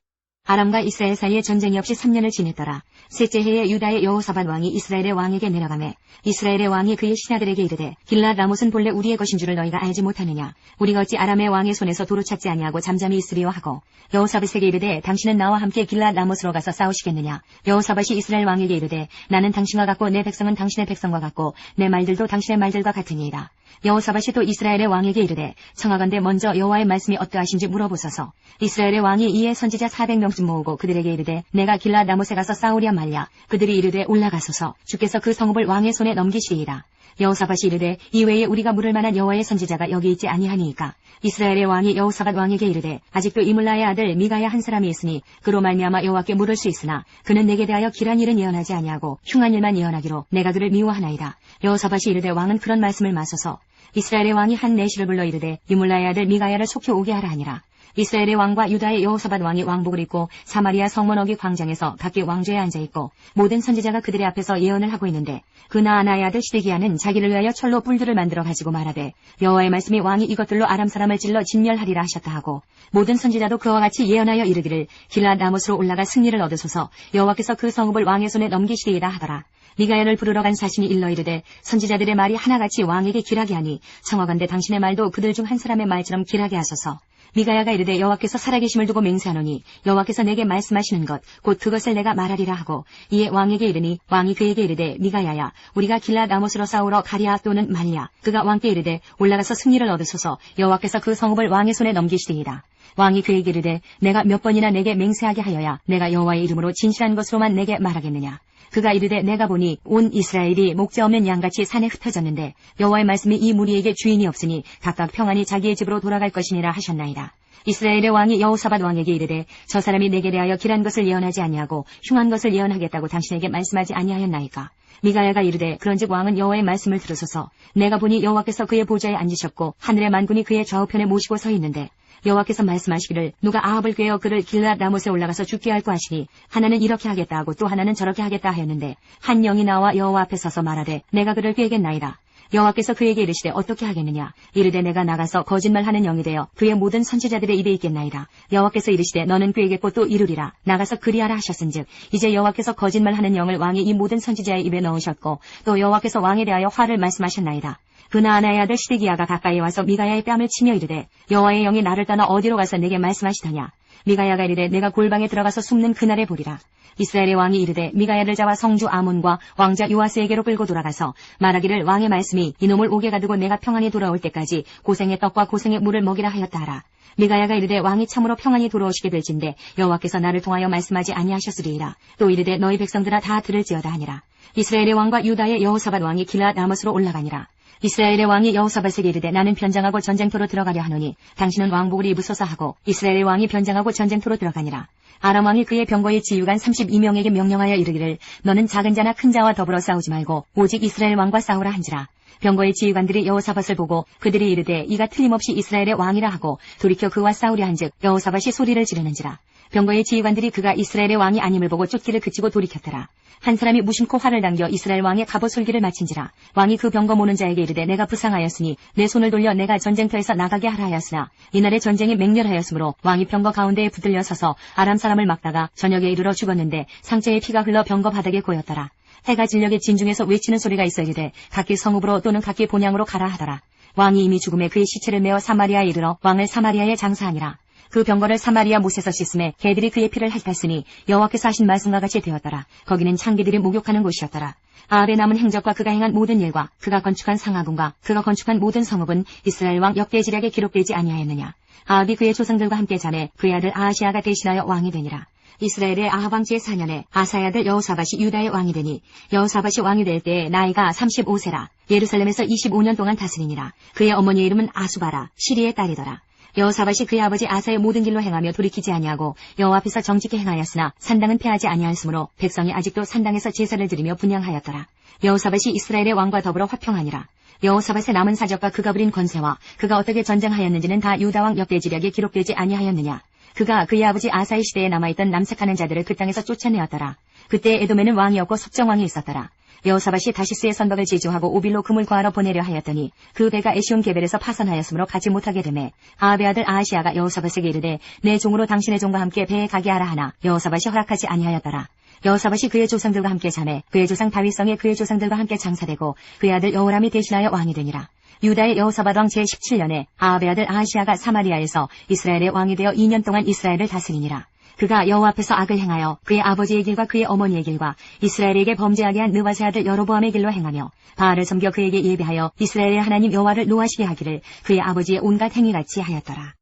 아람과 이스라엘 사이에 전쟁이 없이 3년을 지냈더라. 셋째 해에 유다의 여호사밧 왕이 이스라엘의 왕에게 내려가매 이스라엘의 왕이 그의 신하들에게 이르되 길랏 라못은 본래 우리의 것인 줄을 너희가 알지 못하느냐. 우리가 어찌 아람의 왕의 손에서 도로 찾지 아니하고 잠잠히 있으리요 하고 여호사밧에게 이르되 당신은 나와 함께 길랏 라못으로 가서 싸우시겠느냐. 여호사밧이 이스라엘 왕에게 이르되 나는 당신과 같고 내 백성은 당신의 백성과 같고 내 말들도 당신의 말들과 같으니이다. 여호사밧이 또 이스라엘의 왕에게 이르되 청하건대 먼저 여호와의 말씀이 어떠하신지 물어보소서. 이스라엘의 왕이 이에 선지자 400명쯤 모으고 그들에게 이르되 내가 길랏 라못에 가서 싸우랴 말랴. 그들이 이르되 올라가소서. 주께서 그 성읍을 왕의 손에 넘기시리이다. 여호사밧이 이르되 이외에 우리가 물을 만한 여호와의 선지자가 여기 있지 아니하니이까. 이스라엘의 왕이 여호사밧 왕에게 이르되 아직도 이물라의 아들 미가야 한 사람이 있으니 그로 말미암아 여호와께 물을 수 있으나 그는 내게 대하여 길한 일은 예언하지 아니하고 흉한 일만 예언하기로 내가 그를 미워하나이다. 여호사밧이 이르되 왕은 그런 말씀을 마소서. 이스라엘의 왕이 한 내시를 불러 이르되 이물라의 아들 미가야를 속히 오게 하라 하니라. 이스라엘의 왕과 유다의 여호사밧 왕이 왕복을 입고 사마리아 성문 어귀 광장에서 각기 왕좌에 앉아있고 모든 선지자가 그들의 앞에서 예언을 하고 있는데 그 나아나의 아들 시드기야는 자기를 위하여 철로 뿔들을 만들어 가지고 말하되 여호와의 말씀이 왕이 이것들로 아람 사람을 찔러 진멸하리라 하셨다 하고 모든 선지자도 그와 같이 예언하여 이르기를 길랏 라못으로 올라가 승리를 얻으소서. 여호와께서 그 성읍을 왕의 손에 넘기시리이다 하더라. 미가야를 부르러 간 사신이 일러 이르되 선지자들의 말이 하나같이 왕에게 길하게 하니 청하건대 당신의 말도 그들 중 한 사람의 말처럼 길하게 하소서. 미가야가 이르되 여호와께서 살아계심을 두고 맹세하노니 여호와께서 내게 말씀하시는 것 곧 그것을 내가 말하리라 하고 이에 왕에게 이르니 왕이 그에게 이르되 미가야야 우리가 길랏 라못으로 싸우러 가랴 또는 말랴. 그가 왕께 이르되 올라가서 승리를 얻으소서. 여호와께서 그 성읍을 왕의 손에 넘기시리이다. 왕이 그에게 이르되 내가 몇 번이나 내게 맹세하게 하여야 내가 여호와의 이름으로 진실한 것으로만 내게 말하겠느냐. 그가 이르되 내가 보니 온 이스라엘이 목자 없는 양같이 산에 흩어졌는데 여호와의 말씀이 이 무리에게 주인이 없으니 각각 평안히 자기의 집으로 돌아갈 것이니라 하셨나이다. 이스라엘의 왕이 여호사밧 왕에게 이르되 저 사람이 내게 대하여 길한 것을 예언하지 아니하고 흉한 것을 예언하겠다고 당신에게 말씀하지 아니하였나이까. 미가야가 이르되 그런즉 왕은 여호와의 말씀을 들으소서. 내가 보니 여호와께서 그의 보좌에 앉으셨고 하늘의 만군이 그의 좌우편에 모시고 서 있는데 여호와께서 말씀하시기를 누가 아합을 꾀어 그를 길랏 라못에 올라가서 죽게 할까 하시니 하나는 이렇게 하겠다 하고 또 하나는 저렇게 하겠다 하였는데 한 영이 나와 여호와 앞에 서서 말하되 내가 그를 꾀겠나이다. 여호와께서 그에게 이르시되 어떻게 하겠느냐. 이르되 내가 나가서 거짓말하는 영이 되어 그의 모든 선지자들의 입에 있겠나이다. 여호와께서 이르시되 너는 꾀겠고 또 이루리라. 나가서 그리하라 하셨은즉 이제 여호와께서 거짓말하는 영을 왕의 이 모든 선지자의 입에 넣으셨고 또 여호와께서 왕에 대하여 화를 말씀하셨나이다. 그 나아나의 아들 시드기야가 가까이 와서 미가야의 뺨을 치며 이르되 여호와의 영이 나를 떠나 어디로 가서 내게 말씀하시더냐. 미가야가 이르되 내가 골방에 들어가서 숨는 그날에 보리라. 이스라엘의 왕이 이르되 미가야를 잡아 성주 아몬과 왕자 요아스에게로 끌고 돌아가서 말하기를 왕의 말씀이 이놈을 옥에 가두고 내가 평안히 돌아올 때까지 고생의 떡과 고생의 물을 먹이라 하였다 하라. 미가야가 이르되 왕이 참으로 평안히 돌아오시게 될진데 여호와께서 나를 통하여 말씀하지 아니하셨으리이다. 또 이르되 너희 백성들아 다 들을지어다 하니라. 이스라엘의 왕과 유다의 여호사밧 왕이 길랏 라못으로 올라가니라. 이스라엘의 왕이 여호사밧에게 이르되 나는 변장하고 전쟁터로 들어가려 하노니 당신은 왕복을 입으소서 하고 이스라엘의 왕이 변장하고 전쟁터로 들어가니라. 아람 왕이 그의 병거의 지휘관 32명에게 명령하여 이르기를 너는 작은 자나 큰 자와 더불어 싸우지 말고 오직 이스라엘 왕과 싸우라 한지라. 병거의 지휘관들이 여호사밧을 보고 그들이 이르되 이가 틀림없이 이스라엘의 왕이라 하고 돌이켜 그와 싸우려 한즉 여호사밧이 소리를 지르는지라. 병거의 지휘관들이 그가 이스라엘의 왕이 아님을 보고 쫓기를 그치고 돌이켰더라. 한 사람이 무심코 활을 당겨 이스라엘 왕의 갑옷 솔기를 마친지라. 왕이 그 병거 모는 자에게 이르되 내가 부상하였으니 내 손을 돌려 내가 전쟁터에서 나가게 하라 하였으나 이날의 전쟁이 맹렬하였으므로 왕이 병거 가운데에 붙들려 서서 아람 사람을 막다가 저녁에 이르러 죽었는데 상처에 피가 흘러 병거 바닥에 고였더라. 해가 진녘에 진중에서 외치는 소리가 있어 이르되 각기 성읍으로 또는 각기 본향으로 가라 하더라. 왕이 이미 죽음에 그의 시체를 메어 사마리아에 이르러 왕을 사마리아에 장사하니라. 그 병거를 사마리아 못에서 씻음에 개들이 그의 피를 핥았으니 여호와께서 하신 말씀과 같이 되었더라. 거기는 창기들이 목욕하는 곳이었더라. 아합의 남은 행적과 그가 행한 모든 일과 그가 건축한 상하군과 그가 건축한 모든 성읍은 이스라엘 왕 역대지략에 기록되지 아니하였느냐. 아합이 그의 조상들과 함께 자매 그의 아들 아하시아가 대신하여 왕이 되니라. 이스라엘의 아합 왕 제4년에 아사의 아들 여호사밧이 유다의 왕이 되니 여호사밧이 왕이 될 때에 나이가 35세라. 예루살렘에서 25년 동안 다스리니라. 그의 어머니의 이름은 아수바라 시리의 딸이더라. 여호사밧이 그의 아버지 아사의 모든 길로 행하며 돌이키지 아니하고 여호와 앞에서 정직히 행하였으나 산당은 패하지 아니하였으므로 백성이 아직도 산당에서 제사를 드리며 분향하였더라. 여호사밧이 이스라엘의 왕과 더불어 화평하니라. 여호사밧의 남은 사적과 그가 부린 권세와 그가 어떻게 전쟁하였는지는 다 유다왕 역대지략에 기록되지 아니하였느냐. 그가 그의 아버지 아사의 시대에 남아있던 남색하는 자들을 그 땅에서 쫓아내었더라. 그때 에돔에는 왕이 없고 속정왕이 있었더라. 여호사밧이 다시스의 선박을 제주하고 오빌로 금을 구하러 보내려 하였더니 그 배가 에시온 게벨에서 파선하였으므로 가지 못하게 되매 아합의 아들 아하시아가 여호사밧에게 이르되 내 종으로 당신의 종과 함께 배에 가게 하라 하나 여호사밧이 허락하지 아니하였더라. 여호사밧이 그의 조상들과 함께 자매 그의 조상 다윗성에 그의 조상들과 함께 장사되고 그의 아들 여호람이 대신하여 왕이 되니라. 유다의 여호사밧 왕 제17년에 아합의 아들 아하시아가 사마리아에서 이스라엘의 왕이 되어 2년 동안 이스라엘을 다스리니라. 그가 여호와 앞에서 악을 행하여 그의 아버지의 길과 그의 어머니의 길과 이스라엘에게 범죄하게 한 느바세 아들 여로보암의 길로 행하며 바알을 섬겨 그에게 예배하여 이스라엘의 하나님 여호와를 노하시게 하기를 그의 아버지의 온갖 행위같이 하였더라.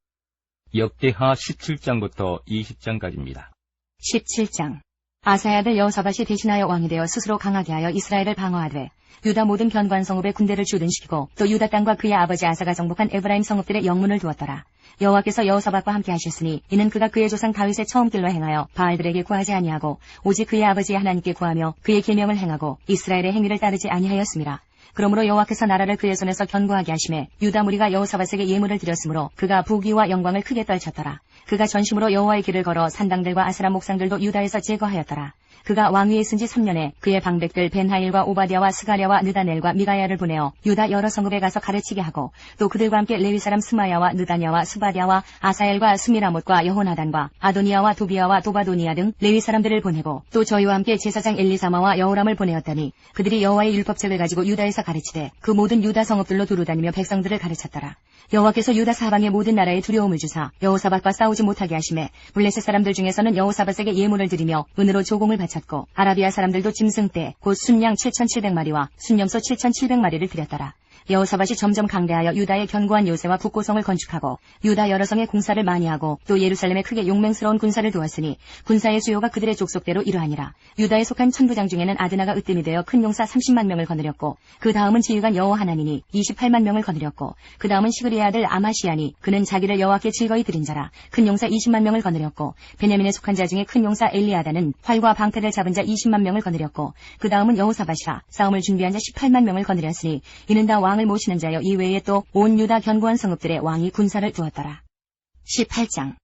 역대하 17장부터 20장까지입니다. 17장 아사의 아들 여호사밧이 대신하여 왕이 되어 스스로 강하게 하여 이스라엘을 방어하되 유다 모든 견고한 성읍에 군대를 주둔시키고 또 유다 땅과 그의 아버지 아사가 정복한 에브라임 성읍들의 영문을 두었더라. 여호와께서 여호사밧과 함께 하셨으니 이는 그가 그의 조상 다윗의 처음 길로 행하여 바알들에게 구하지 아니하고 오직 그의 아버지의 하나님께 구하며 그의 계명을 행하고 이스라엘의 행위를 따르지 아니하였습니다. 그러므로 여호와께서 나라를 그의 손에서 견고하게 하심에 유다 무리가 여호사밧에게 예물을 드렸으므로 그가 부귀와 영광을 크게 떨쳤더라. 그가 전심으로 여호와의 길을 걸어 산당들과 아스라 목상들도 유다에서 제거하였더라. 그가 왕위에 있은 지 3년에 그의 방백들 벤하일과 오바댜와 스가랴와 느다넬과 미가야를 보내어 유다 여러 성읍에 가서 가르치게 하고 또 그들과 함께 레위 사람 스마야와 느다냐와 스바랴와 아사엘과 스미라못과 여호나단과 아도니아와 도비아와 도바도니아 등 레위 사람들을 보내고 또 저희와 함께 제사장 엘리사마와 여호람을 보내었더니 그들이 여호와의 율법책을 가지고 유다에서 가르치되 그 모든 유다 성읍들로 두루다니며 백성들을 가르쳤더라. 여호와께서 유다 사방의 모든 나라에 두려움을 주사 여호사밧과 싸우지 못하게 하심에 블레셋 사람들 중에서는 여호사밧에게 예물을 드리며 은으로 조공을 바쳤고 아라비아 사람들도 짐승떼 곧 순양 7,700마리와 순염소 7,700마리를 드렸더라. 여호사밧이 점점 강대하여 유다의 견고한 요새와 북고성을 건축하고 유다 여러 성에 공사를 많이 하고 또 예루살렘에 크게 용맹스러운 군사를 두었으니 군사의 수요가 그들의 족속대로 이러하니라. 유다에 속한 천부장 중에는 아드나가 으뜸이 되어 큰 용사 30만 명을 거느렸고 그 다음은 지휘관 여호 하나니니 28만 명을 거느렸고 그 다음은 시그리의 아들 아마시아니 그는 자기를 여호와께 즐거이 드린 자라 큰 용사 20만 명을 거느렸고 베냐민에 속한 자 중에 큰 용사 엘리아다는 활과 방패를 잡은 자 20만 명을 거느렸고 그 다음은 여호사밧이라 싸움을 준비한 자 18만 명을 거느렸으니 이는 다 왕을 모시는 자여 이외에 또 온 유다 견고한 성읍들의 왕이 군사를 두었더라. 18장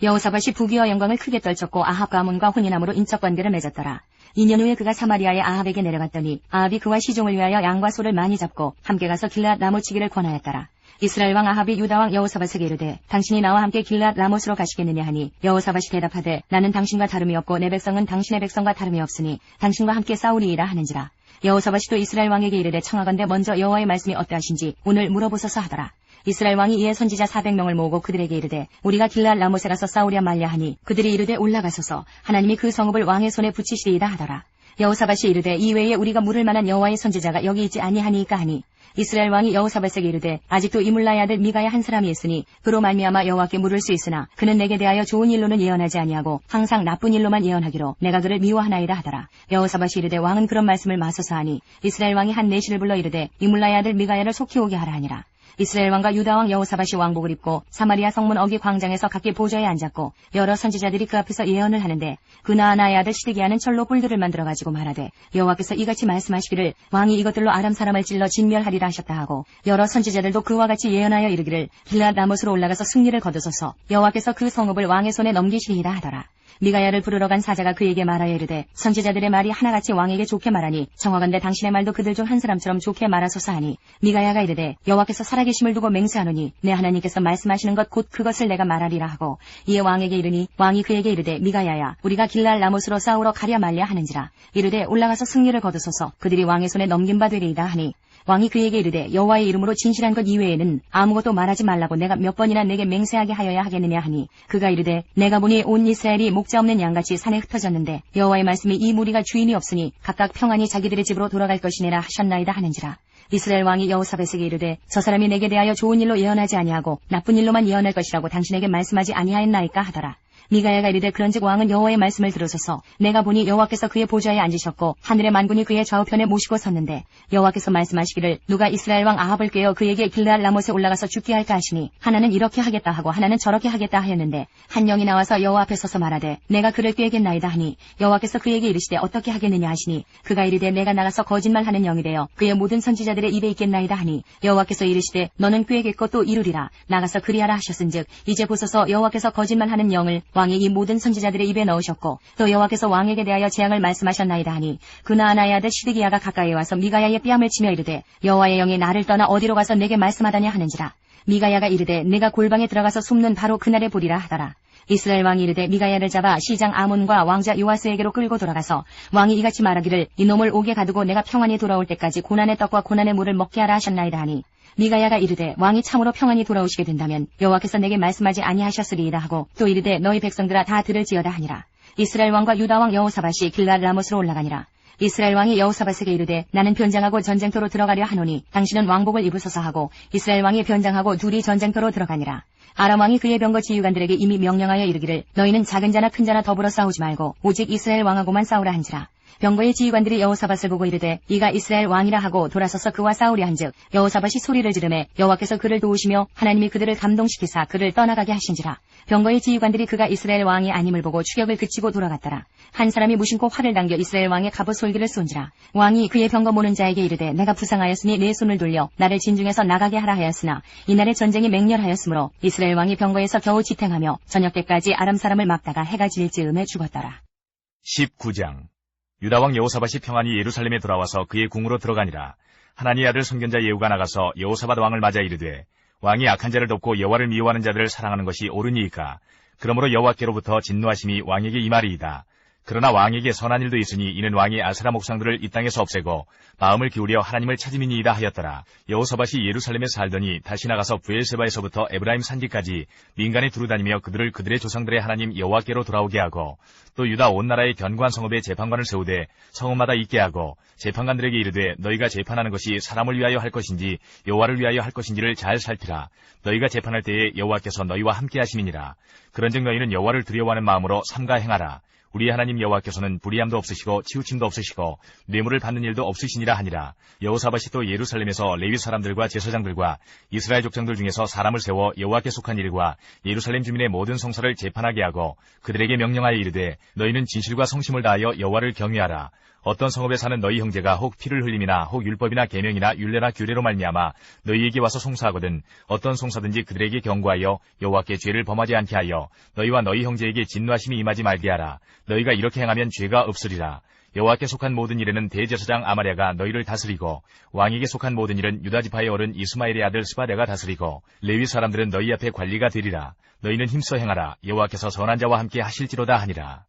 여호사밧이 부귀와 영광을 크게 떨쳤고 아합과 아몬과 혼인함으로 인적 관계를 맺었더라. 2년 후에 그가 사마리아의 아합에게 내려갔더니 아합이 그와 시종을 위하여 양과 소를 많이 잡고 함께 가서 길앗 라못치기를 권하였더라. 이스라엘 왕 아합이 유다 왕 여호사밧에게 이르되 당신이 나와 함께 길앗 라못으로 가시겠느냐 하니 여호사밧이 대답하되 나는 당신과 다름이 없고 내 백성은 당신의 백성과 다름이 없으니 당신과 함께 싸우리이라 하는지라. 여호사밧이 또 이스라엘 왕에게 이르되 청하건대 먼저 여호와의 말씀이 어떠하신지 오늘 물어보소서 하더라. 이스라엘 왕이 이에 선지자 400명을 모으고 그들에게 이르되 우리가 길앗 라못에 가서 싸우랴 말랴 하니 그들이 이르되 올라가소서 하나님이 그 성읍을 왕의 손에 붙이시리이다 하더라. 여호사밧이 이르되 이외에 우리가 물을 만한 여호와의 선지자가 여기 있지 아니하니까 하니 이스라엘 왕이 여호사밧에게 이르되 아직도 이물라의 아들 미가야 한 사람이 있으니 그로 말미암아 여호와께 물을 수 있으나 그는 내게 대하여 좋은 일로는 예언하지 아니하고 항상 나쁜 일로만 예언하기로 내가 그를 미워하나이다 하더라. 여호사밧이 이르되 왕은 그런 말씀을 마소서 하니 이스라엘 왕이 한 내시를 불러 이르되 이물라의 아들 미가야를 속히 오게 하라 하니라. 이스라엘 왕과 유다 왕 여호사밧이 왕복을 입고 사마리아 성문 어기 광장에서 각기 보좌에 앉았고 여러 선지자들이 그 앞에서 예언을 하는데 그나아나의 아들 시드기야는 철로 뿔들을 만들어가지고 말하되 여호와께서 이같이 말씀하시기를 왕이 이것들로 아람 사람을 찔러 진멸하리라 하셨다 하고 여러 선지자들도 그와 같이 예언하여 이르기를 길앗 라못으로 올라가서 승리를 거두소서 여호와께서 그 성읍을 왕의 손에 넘기시리이다 하더라. 미가야를 부르러 간 사자가 그에게 말하여 이르되 선지자들의 말이 하나같이 왕에게 좋게 말하니 청하건대 당신의 말도 그들 중 한 사람처럼 좋게 말하소서 하니 미가야가 이르되 여호와께서 살아계심을 두고 맹세하노니 내 하나님께서 말씀하시는 것 곧 그것을 내가 말하리라 하고 이에 왕에게 이르니 왕이 그에게 이르되 미가야야 우리가 길랄 라못으로 싸우러 가랴 말랴 하는지라. 이르되 올라가서 승리를 거두소서 그들이 왕의 손에 넘긴 바 되리이다 하니 왕이 그에게 이르되 여호와의 이름으로 진실한 것 이외에는 아무것도 말하지 말라고 내가 몇 번이나 내게 맹세하게 하여야 하겠느냐 하니 그가 이르되 내가 보니 온 이스라엘이 목자 없는 양같이 산에 흩어졌는데 여호와의 말씀이 이 무리가 주인이 없으니 각각 평안히 자기들의 집으로 돌아갈 것이니라 하셨나이다 하는지라. 이스라엘 왕이 여호사밧에게 이르되 저 사람이 내게 대하여 좋은 일로 예언하지 아니하고 나쁜 일로만 예언할 것이라고 당신에게 말씀하지 아니하였나이까 하더라. 미가야가 이르되 그런즉 왕은 여호와의 말씀을 들으소서. 내가 보니 여호와께서 그의 보좌에 앉으셨고 하늘의 만군이 그의 좌우편에 모시고 섰는데 여호와께서 말씀하시기를 누가 이스라엘 왕 아합을 꾀어 그에게 길르앗 라못에 올라가서 죽게 할까 하시니 하나는 이렇게 하겠다 하고 하나는 저렇게 하겠다 하였는데 한 영이 나와서 여호와 앞에 서서 말하되 내가 그를 꾀겠나이다 하니 여호와께서 그에게 이르시되 어떻게 하겠느냐 하시니 그가 이르되 내가 나가서 거짓말하는 영이 되어 그의 모든 선지자들의 입에 있겠나이다 하니 여호와께서 이르시되 너는 꾀겠고 또 이루리라. 나가서 그리하라 하셨은즉 이제 보소서 여호와께서 거짓말하는 영을 왕이 이 모든 선지자들의 입에 넣으셨고 또 여호와께서 왕에게 대하여 재앙을 말씀하셨나이다 하니 그나아나의 아들 시드기야가 가까이 와서 미가야의 뺨을 치며 이르되 여호와의 영이 나를 떠나 어디로 가서 내게 말씀하다냐 하는지라. 미가야가 이르되 내가 골방에 들어가서 숨는 바로 그날에 보리라 하더라. 이스라엘 왕이 이르되 미가야를 잡아 시장 아몬과 왕자 요아스에게로 끌고 돌아가서 왕이 이같이 말하기를 이놈을 옥에 가두고 내가 평안히 돌아올 때까지 고난의 떡과 고난의 물을 먹게 하라 하셨나이다 하니 미가야가 이르되 왕이 참으로 평안히 돌아오시게 된다면 여호와께서 내게 말씀하지 아니하셨으리이다 하고 또 이르되 너희 백성들아 다 들을지어다 하니라. 이스라엘 왕과 유다 왕 여호사밧이 길르앗 라못으로 올라가니라. 이스라엘 왕이 여호사밧에게 이르되 나는 변장하고 전쟁터로 들어가려 하노니 당신은 왕복을 입으소서 하고 이스라엘 왕이 변장하고 둘이 전쟁터로 들어가니라. 아람 왕이 그의 병거 지휘관들에게 이미 명령하여 이르기를 너희는 작은 자나 큰 자나 더불어 싸우지 말고 오직 이스라엘 왕하고만 싸우라 한지라. 병거의 지휘관들이 여호사밧을 보고 이르되 이가 이스라엘 왕이라 하고 돌아서서 그와 싸우려 한즉 여호사밧이 소리를 지르매 여호와께서 그를 도우시며 하나님이 그들을 감동시키사 그를 떠나가게 하신지라. 병거의 지휘관들이 그가 이스라엘 왕이 아님을 보고 추격을 그치고 돌아갔더라. 한 사람이 무심코 활을 당겨 이스라엘 왕의 갑옷 솔기를 쏜지라. 왕이 그의 병거 모는 자에게 이르되 내가 부상하였으니 내 손을 돌려 나를 진중에서 나가게 하라 하였으나 이날의 전쟁이 맹렬하였으므로 이스라엘 왕이 병거에서 겨우 지탱하며 저녁 때까지 아람 사람을 막다가 해가 질 즈음에 죽었더라. 19장 유다왕 여호사밧이 평안히 예루살렘에 돌아와서 그의 궁으로 들어가니라. 하나님의 아들 선견자 예후가 나가서 여호사밧 왕을 맞아 이르되 왕이 악한 자를 돕고 여호와를 미워하는 자들을 사랑하는 것이 옳으니이까. 그러므로 여호와께로부터 진노하심이 왕에게 임하리이다. 그러나 왕에게 선한 일도 있으니 이는 왕이 아세라 목상들을 이 땅에서 없애고 마음을 기울여 하나님을 찾음이니이다 하였더라. 여호사밧이 예루살렘에 살더니 다시 나가서 브엘세바에서부터 에브라임 산지까지 민간에 두루다니며 그들을 그들의 조상들의 하나님 여호와께로 돌아오게 하고 또 유다 온 나라의 견고한 성읍에 재판관을 세우되 성읍마다 있게 하고 재판관들에게 이르되 너희가 재판하는 것이 사람을 위하여 할 것인지 여호와를 위하여 할 것인지를 잘 살피라. 너희가 재판할 때에 여호와께서 너희와 함께 하심이니라. 그런즉 너희는 여호와를 두려워하는 마음으로 삼가 행하라. 우리 하나님 여호와께서는 불의함도 없으시고 치우침도 없으시고 뇌물을 받는 일도 없으시니라 하니라. 여호사밧이 또 예루살렘에서 레위 사람들과 제사장들과 이스라엘 족장들 중에서 사람을 세워 여호와께 속한 일과 예루살렘 주민의 모든 성사를 재판하게 하고 그들에게 명령하여 이르되 너희는 진실과 성심을 다하여 여호와를 경외하라. 어떤 성읍에 사는 너희 형제가 혹 피를 흘림이나 혹 율법이나 계명이나 율례나 규례로 말미암아 너희에게 와서 송사하거든 어떤 송사든지 그들에게 경고하여 여호와께 죄를 범하지 않게 하여 너희와 너희 형제에게 진노하심이 임하지 말게 하라. 너희가 이렇게 행하면 죄가 없으리라. 여호와께 속한 모든 일에는 대제사장 아마랴가 너희를 다스리고 왕에게 속한 모든 일은 유다 지파의 어른 이스마엘의 아들 스바랴가 다스리고 레위 사람들은 너희 앞에 관리가 되리라. 너희는 힘써 행하라. 여호와께서 선한 자와 함께 하실지로다 하니라.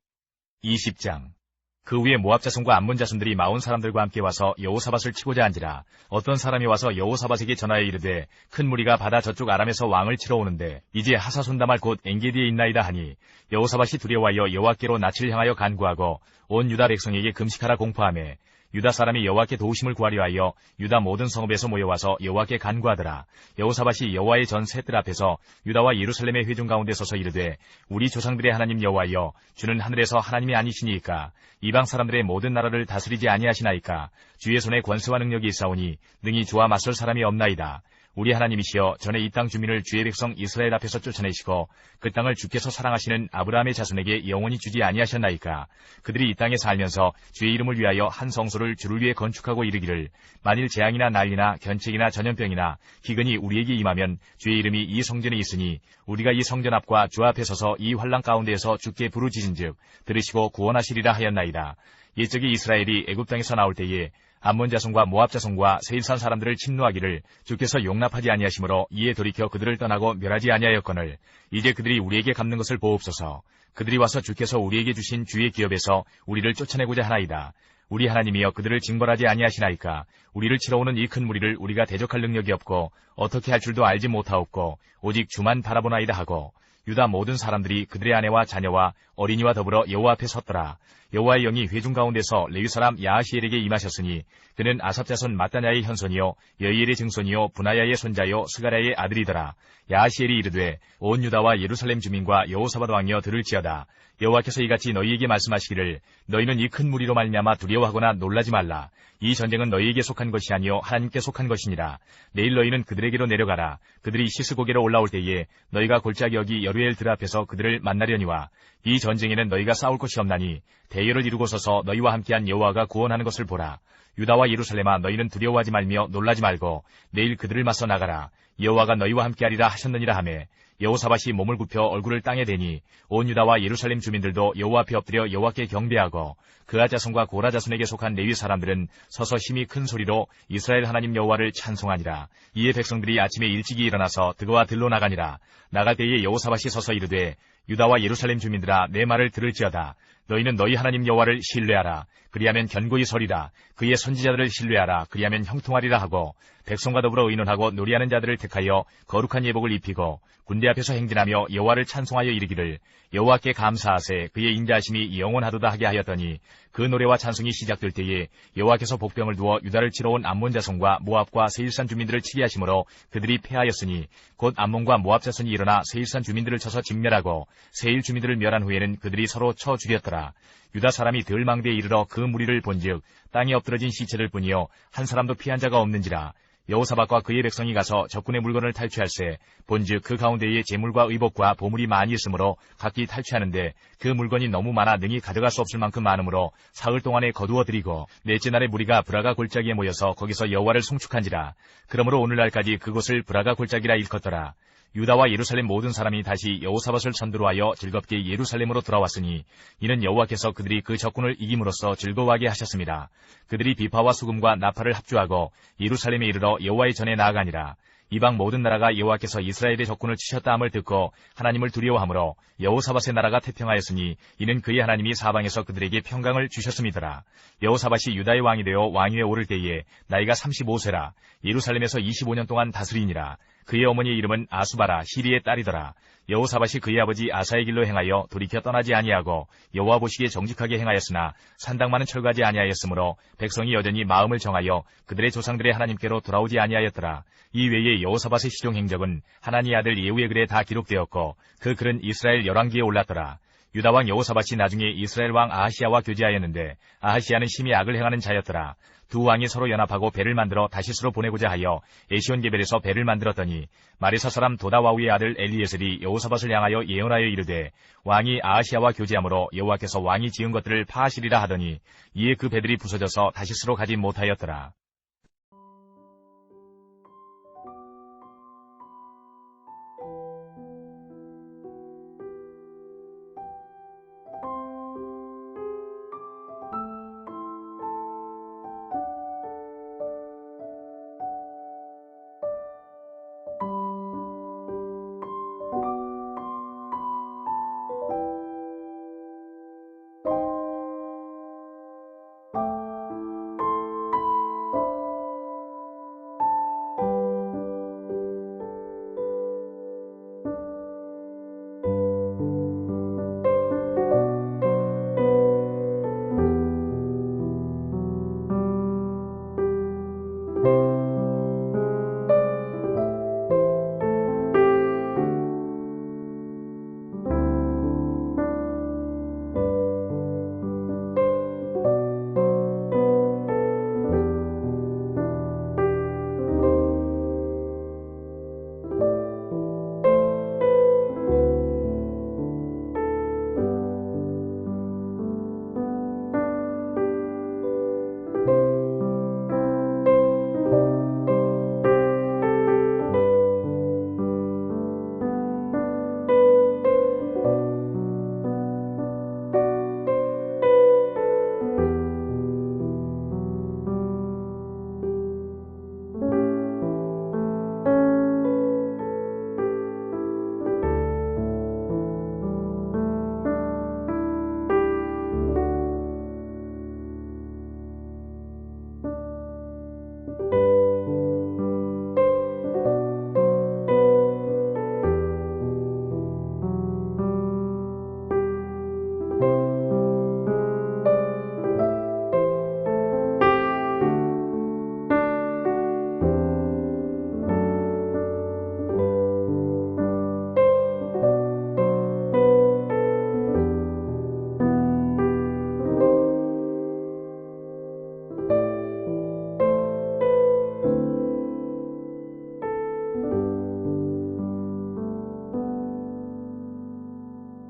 20장 그 후에 모압 자손과 암몬 자손들이 마온 사람들과 함께 와서 여호사밧을 치고자 한지라. 어떤 사람이 와서 여호사밧에게 전하여 이르되 큰 무리가 바다 저쪽 아람에서 왕을 치러 오는데 이제 하사손다말 곧 엔게디에 있나이다 하니 여호사밧이 두려워하여 여호와께로 낯을 향하여 간구하고 온 유다 백성에게 금식하라 공포하며 유다 사람이 여호와께 도우심을 구하려 하여 유다 모든 성읍에서 모여와서 여호와께 간구하더라. 여호사밧이 여호와의 전 셋들 앞에서 유다와 예루살렘의 회중 가운데 서서 이르되 우리 조상들의 하나님 여호와여 주는 하늘에서 하나님이 아니시니이까 이방 사람들의 모든 나라를 다스리지 아니하시나이까 주의 손에 권세와 능력이 있사오니 능히 주와 맞설 사람이 없나이다. 우리 하나님이시여 전에 이 땅 주민을 주의 백성 이스라엘 앞에서 쫓아내시고 그 땅을 주께서 사랑하시는 아브라함의 자손에게 영원히 주지 아니하셨나이까. 그들이 이 땅에 살면서 주의 이름을 위하여 한 성소를 주를 위해 건축하고 이르기를 만일 재앙이나 난리나 견책이나 전염병이나 기근이 우리에게 임하면 주의 이름이 이 성전에 있으니 우리가 이 성전 앞과 주 앞에 서서 이 환난 가운데에서 주께 부르짖은즉 들으시고 구원하시리라 하였나이다. 옛적에 이스라엘이 애굽 땅에서 나올 때에 암몬 자손과 모압 자손과 세일산 사람들을 침노하기를 주께서 용납하지 아니하시므로 이에 돌이켜 그들을 떠나고 멸하지 아니하였거늘 이제 그들이 우리에게 갚는 것을 보옵소서. 그들이 와서 주께서 우리에게 주신 주의 기업에서 우리를 쫓아내고자 하나이다. 우리 하나님이여 그들을 징벌하지 아니하시나이까. 우리를 치러 오는 이 큰 무리를 우리가 대적할 능력이 없고 어떻게 할 줄도 알지 못하옵고 오직 주만 바라보나이다 하고 유다 모든 사람들이 그들의 아내와 자녀와 어린이와 더불어 여호와 앞에 섰더라. 여호와의 영이 회중 가운데서 레위 사람 야하시엘에게 임하셨으니 그는 아삽 자손 마따냐의 현손이요 여이엘의 증손이요 분하야의 손자요 스가랴의 아들이더라. 야하시엘이 이르되 온 유다와 예루살렘 주민과 여호사밧 왕이여 들을지어다. 여호와께서 이같이 너희에게 말씀하시기를 너희는 이 큰 무리로 말미암아 두려워하거나 놀라지 말라. 이 전쟁은 너희에게 속한 것이 아니요 하나님께 속한 것이니라. 내일 너희는 그들에게로 내려가라. 그들이 시스고게로 올라올 때에 너희가 골짜기 여기 여루엘 들 앞에서 그들을 만나려니와 이 전쟁에는 너희가 싸울 것이 없나니 대열을 이루고 서서 너희와 함께한 여호와가 구원하는 것을 보라. 유다와 예루살렘아 너희는 두려워하지 말며 놀라지 말고 내일 그들을 맞서 나가라. 여호와가 너희와 함께하리라 하셨느니라 하매 여호사밧이 몸을 굽혀 얼굴을 땅에 대니 온 유다와 예루살렘 주민들도 여호와 앞에 엎드려 여호와께 경배하고 그아 자손과 고라 자손에게 속한 레위 사람들은 서서 힘이 큰 소리로 이스라엘 하나님 여호와를 찬송하니라. 이에 백성들이 아침에 일찍이 일어나서 드거와 들로 나가니라. 나갈 때에 여호사밧이 서서 이르되 유다와 예루살렘 주민들아 내 말을 들을지어다. 너희는 너희 하나님 여호와를 신뢰하라. 그리하면 견고히 서리라. 그의 선지자들을 신뢰하라. 그리하면 형통하리라 하고 백성과 더불어 의논하고 노래하는 자들을 택하여 거룩한 예복을 입히고 군대 앞에서 행진하며 여호와를 찬송하여 이르기를 여호와께 감사하세 그의 인자하심이 영원하도다 하게 하였더니 그 노래와 찬송이 시작될 때에 여호와께서 복병을 두어 유다를 치러 온 암몬 자손과 모압과 세일산 주민들을 치게 하심으로 그들이 패하였으니 곧 암몬과 모압 자손이 일어나 세일산 주민들을 쳐서 진멸하고 세일 주민들을 멸한 후에는 그들이 서로 쳐 죽였더라. 유다 사람이 들망대에 이르러 그 무리를 본즉 땅에 엎드러진 시체를 뿐이요 한 사람도 피한 자가 없는지라. 여호사밧과 그의 백성이 가서 적군의 물건을 탈취할세 본즉 그 가운데에 재물과 의복과 보물이 많이 있으므로 각기 탈취하는데 그 물건이 너무 많아 능히 가져갈 수 없을 만큼 많으므로 사흘 동안에 거두어들이고 넷째 날에 무리가 브라가 골짜기에 모여서 거기서 여호와를 송축한지라. 그러므로 오늘날까지 그곳을 브라가 골짜기라 일컫더라. 유다와 예루살렘 모든 사람이 다시 여호사밧을 선두로 하여 즐겁게 예루살렘으로 돌아왔으니 이는 여호와께서 그들이 그 적군을 이김으로써 즐거워하게 하셨습니다. 그들이 비파와 수금과 나팔을 합주하고 예루살렘에 이르러 여호와의 전에 나아가니라. 이방 모든 나라가 여호와께서 이스라엘의 적군을 치셨다 함을 듣고 하나님을 두려워하므로 여호사밧의 나라가 태평하였으니 이는 그의 하나님이 사방에서 그들에게 평강을 주셨음이더라. 여호사밧이 유다의 왕이 되어 왕위에 오를 때에 나이가 35세라. 예루살렘에서 25년 동안 다스리니라. 그의 어머니의 이름은 아수바라 시리의 딸이더라. 여호사밧이 그의 아버지 아사의 길로 행하여 돌이켜 떠나지 아니하고 여호와 보시기에 정직하게 행하였으나 산당만은 철거하지 아니하였으므로 백성이 여전히 마음을 정하여 그들의 조상들의 하나님께로 돌아오지 아니하였더라. 이 외에 여호사밧의 시종 행적은 하나니의 아들 예후의 글에 다 기록되었고 그 글은 이스라엘 열왕기에 올랐더라. 유다 왕 여호사밧이 나중에 이스라엘 왕 아하시야와 교제하였는데 아하시야는 심히 악을 행하는 자였더라. 두 왕이 서로 연합하고 배를 만들어 다시스로 보내고자 하여 에시온게벨에서 배를 만들었더니 마레사 사람 도다와우의 아들 엘리에셀이 여호사밧을 향하여 예언하여 이르되 왕이 아하시야와 교제하므로 여호와께서 왕이 지은 것들을 파하시리라 하더니 이에 그 배들이 부서져서 다시스로 가지 못하였더라.